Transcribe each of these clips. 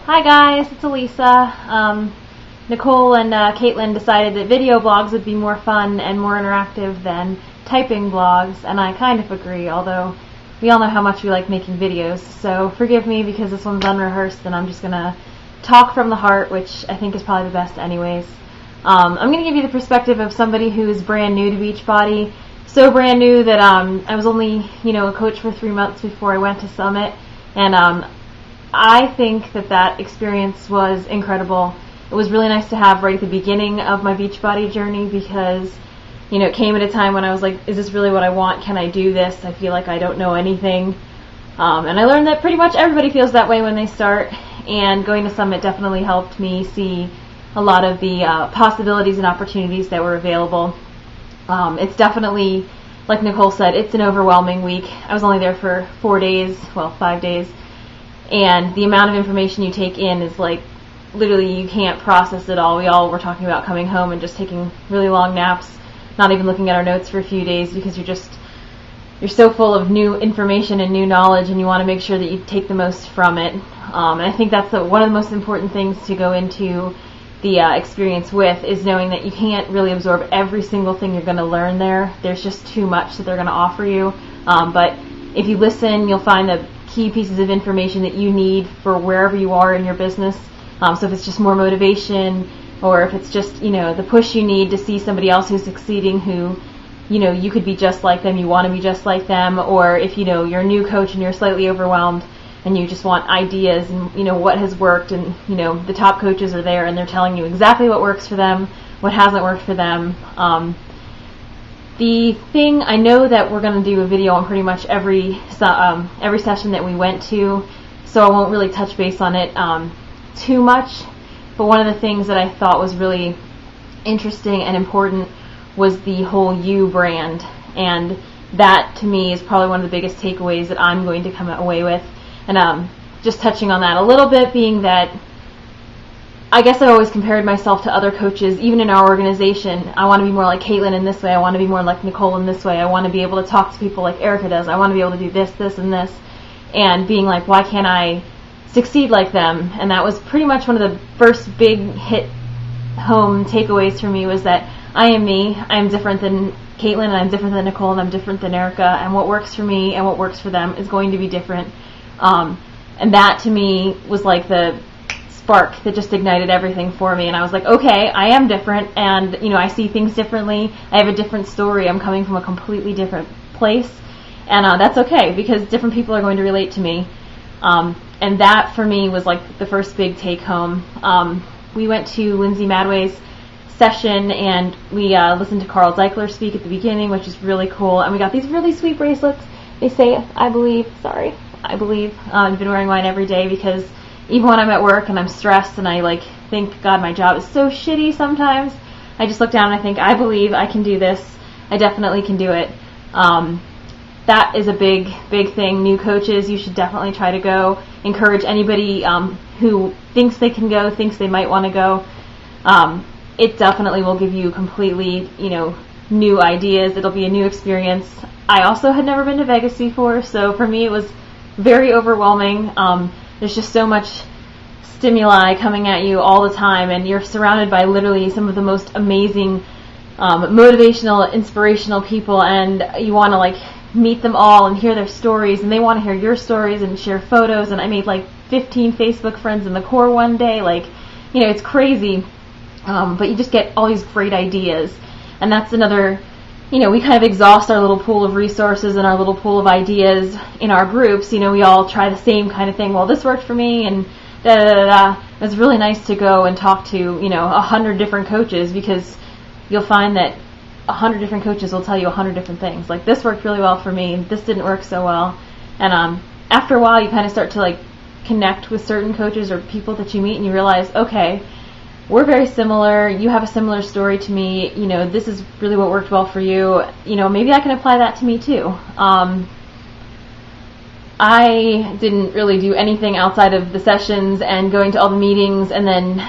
Hi guys, it's Alisa. Nicole and Caitlin decided that video blogs would be more fun and more interactive than typing blogs, and I kind of agree, although we all know how much we like making videos, so forgive me because this one's unrehearsed and I'm just going to talk from the heart, which I think is probably the best anyways. I'm going to give you the perspective of somebody who is brand new to Beachbody, so brand new that I was only a coach for 3 months before I went to Summit, and I think that experience was incredible. It was really nice to have right at the beginning of my Beachbody journey because, it came at a time when I was like, is this really what I want? Can I do this? I feel like I don't know anything. And I learned that pretty much everybody feels that way when they start, and going to Summit definitely helped me see a lot of the possibilities and opportunities that were available. It's definitely, like Nicole said, it's an overwhelming week. I was only there for 5 days. And the amount of information you take in is like, literally you can't process it all. We all were talking about coming home and just taking really long naps, not even looking at our notes for a few days because you're so full of new information and new knowledge, and you want to make sure that you take the most from it. And I think that's one of the most important things to go into the experience with, is knowing that you can't really absorb every single thing you're going to learn there. There's just too much that they're going to offer you. But if you listen, you'll find the key pieces of information that you need for wherever you are in your business. So if it's just more motivation, or if it's just, the push you need to see somebody else who's succeeding who, you could be just like them, you want to be just like them, or if, you're a new coach and you're slightly overwhelmed and you just want ideas and, what has worked, and, the top coaches are there and they're telling you exactly what works for them, what hasn't worked for them. The thing, I know that we're going to do a video on pretty much every session that we went to, so I won't really touch base on it too much, but one of the things that I thought was really interesting and important was the whole you brand, and that to me is probably one of the biggest takeaways that I'm going to come away with. And just touching on that a little bit, being that I guess I always compared myself to other coaches, even in our organization. I want to be more like Caitlin in this way. I want to be more like Nicole in this way. I want to be able to talk to people like Erica does. I want to be able to do this, this, and this. And being like, why can't I succeed like them? And that was pretty much one of the first big hit home takeaways for me, was that I am me. I'm different than Caitlin, and I'm different than Nicole, and I'm different than Erica. And what works for me and what works for them is going to be different. And that to me was like the spark that just ignited everything for me, and I was like, okay, I am different, and I see things differently. I have a different story. I'm coming from a completely different place, and that's okay because different people are going to relate to me. And that for me was like the first big take home. We went to Lindsay Madway's session and we listened to Carl Zeichler speak at the beginning, which is really cool, and we got these really sweet bracelets. They say, I believe. I've been wearing mine every day because even when I'm at work and I'm stressed and I think, God, my job is so shitty sometimes, I just look down and I think, I believe I can do this. I definitely can do it. That is a big, big thing. New coaches, you should definitely try to go. Encourage anybody who thinks they can go, thinks they might want to go. It definitely will give you completely, new ideas. It'll be a new experience. I also had never been to Vegas before, so for me it was very overwhelming. There's just so much stimuli coming at you all the time, and you're surrounded by literally some of the most amazing, motivational, inspirational people, and you want to meet them all and hear their stories, and they want to hear your stories and share photos. And I made 15 Facebook friends in the core one day. It's crazy, but you just get all these great ideas, and that's another. We kind of exhaust our little pool of resources and our little pool of ideas in our groups. We all try the same kind of thing. Well, this worked for me, and da-da-da-da. It's really nice to go and talk to, 100 different coaches, because you'll find that 100 different coaches will tell you 100 different things. This worked really well for me, and this didn't work so well. And after a while, you kind of start to, connect with certain coaches or people that you meet, and you realize, okay, we're very similar. You have a similar story to me. This is really what worked well for you. Maybe I can apply that to me too. I didn't really do anything outside of the sessions and going to all the meetings, and then,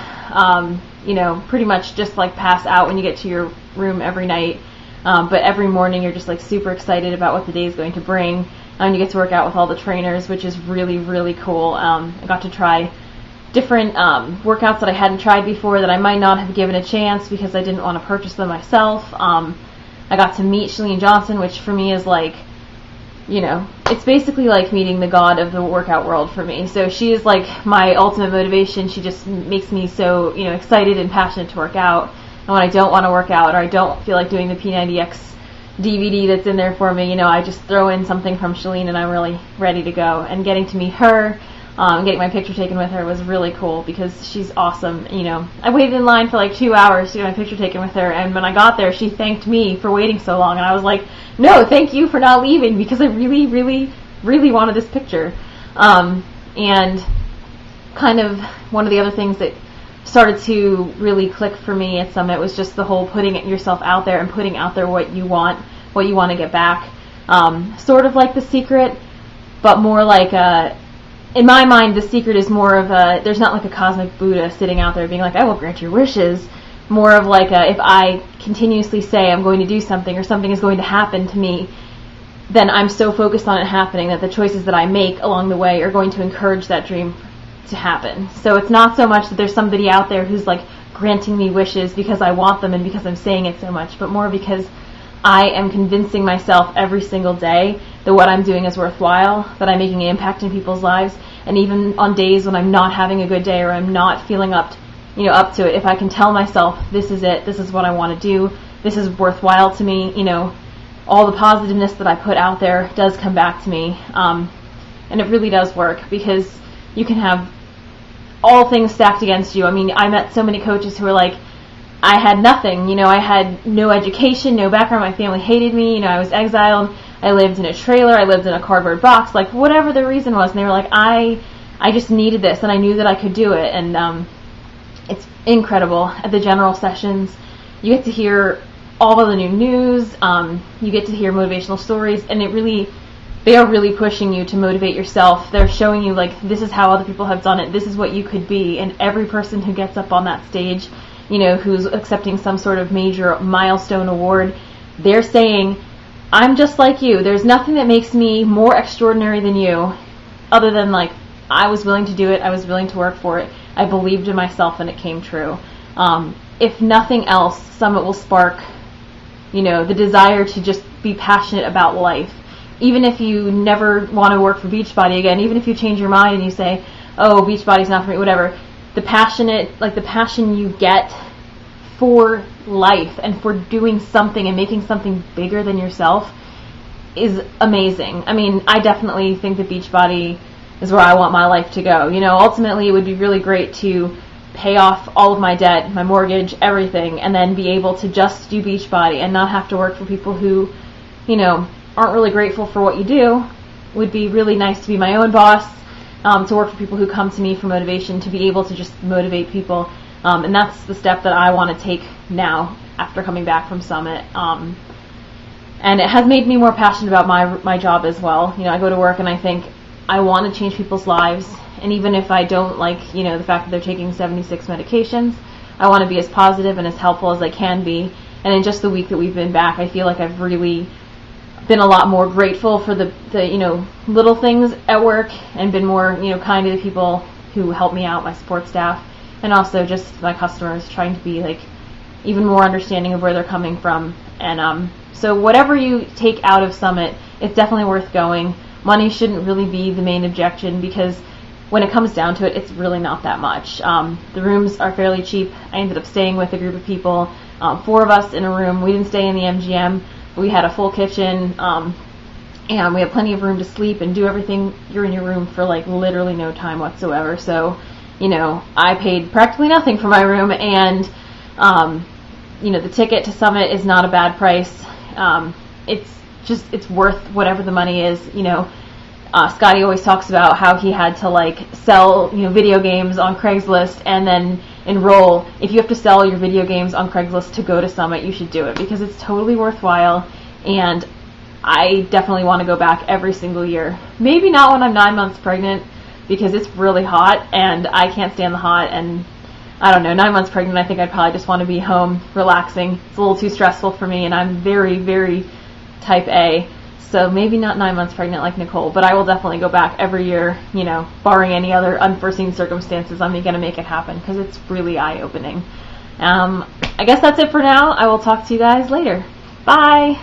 pretty much just pass out when you get to your room every night. But every morning you're just super excited about what the day is going to bring. And you get to work out with all the trainers, which is really, really cool. I got to try different workouts that I hadn't tried before that I might not have given a chance because I didn't want to purchase them myself. I got to meet Chalene Johnson, which for me is like, you know, it's basically like meeting the god of the workout world for me. So she is like my ultimate motivation. She just makes me so, you know, excited and passionate to work out. And when I don't want to work out or I don't feel like doing the P90X DVD that's in there for me, you know, I just throw in something from Chalene and I'm really ready to go. And getting to meet her, getting my picture taken with her was really cool because she's awesome. You know, I waited in line for like 2 hours to get my picture taken with her, and when I got there, she thanked me for waiting so long, and I was like, no, thank you for not leaving because I really, really, really wanted this picture. And kind of one of the other things that started to really click for me at Summit was just the whole putting yourself out there and putting out there what you want to get back. Sort of like The Secret, but more like in my mind, The Secret is more of there's not like a cosmic Buddha sitting out there being like, I will grant your wishes. More of like if I continuously say I'm going to do something or something is going to happen to me, then I'm so focused on it happening that the choices that I make along the way are going to encourage that dream to happen. So it's not so much that there's somebody out there who's like granting me wishes because I want them and because I'm saying it so much, but more because I am convincing myself every single day that what I'm doing is worthwhile, that I'm making an impact in people's lives, and even on days when I'm not having a good day or I'm not feeling up to it, if I can tell myself, this is it, this is what I want to do, this is worthwhile to me, you know, all the positiveness that I put out there does come back to me, and it really does work because you can have all things stacked against you. I mean, I met so many coaches who were like, I had nothing, you know, I had no education, no background, my family hated me, you know, I was exiled, I lived in a trailer, I lived in a cardboard box, like whatever the reason was, and they were like, I just needed this, and I knew that I could do it, and it's incredible. At the general sessions, you get to hear all of the new news, you get to hear motivational stories, and they are really pushing you to motivate yourself. They're showing you, like, this is how other people have done it, this is what you could be, and every person who gets up on that stage, you know, who's accepting some sort of major milestone award, they're saying, I'm just like you. There's nothing that makes me more extraordinary than you, other than, like, I was willing to do it, I was willing to work for it, I believed in myself, and it came true. If nothing else, Summit will spark, you know, the desire to just be passionate about life. Even if you never want to work for Beachbody again, even if you change your mind and you say, oh, Beachbody's not for me, whatever, the passion you get for life and for doing something and making something bigger than yourself is amazing. I mean, I definitely think that Beachbody is where I want my life to go. You know, ultimately it would be really great to pay off all of my debt, my mortgage, everything, and then be able to just do Beachbody and not have to work for people who, you know, aren't really grateful for what you do. It would be really nice to be my own boss, to work for people who come to me for motivation, to be able to just motivate people. And that's the step that I want to take now after coming back from Summit. And it has made me more passionate about my job as well. You know, I go to work and I think I want to change people's lives. And even if I don't like, you know, the fact that they're taking 76 medications, I want to be as positive and as helpful as I can be. And in just the week that we've been back, I feel like I've really been a lot more grateful for the you know, little things at work, and been more, you know, kind to the people who help me out, my support staff, and also just my customers, trying to be like even more understanding of where they're coming from. And so whatever you take out of Summit, it's definitely worth going. Money shouldn't really be the main objection, because when it comes down to it, it's really not that much. The rooms are fairly cheap. I ended up staying with a group of people, 4 of us in a room. We didn't stay in the MGM. We had a full kitchen, and we had plenty of room to sleep and do everything. You're in your room for like literally no time whatsoever. So, you know, I paid practically nothing for my room, and you know, the ticket to Summit is not a bad price. It's worth whatever the money is. You know, Scotty always talks about how he had to like sell, you know, video games on Craigslist and then enroll. If you have to sell your video games on Craigslist to go to Summit, you should do it, because it's totally worthwhile. And I definitely want to go back every single year. Maybe not when I'm 9 months pregnant, because it's really hot and I can't stand the hot. And I don't know, 9 months pregnant, I think I'd probably just want to be home relaxing. It's a little too stressful for me, and I'm very, very type A. So maybe not 9 months pregnant like Nicole, but I will definitely go back every year, you know, barring any other unforeseen circumstances. I'm going to make it happen because it's really eye-opening. I guess that's it for now. I will talk to you guys later. Bye!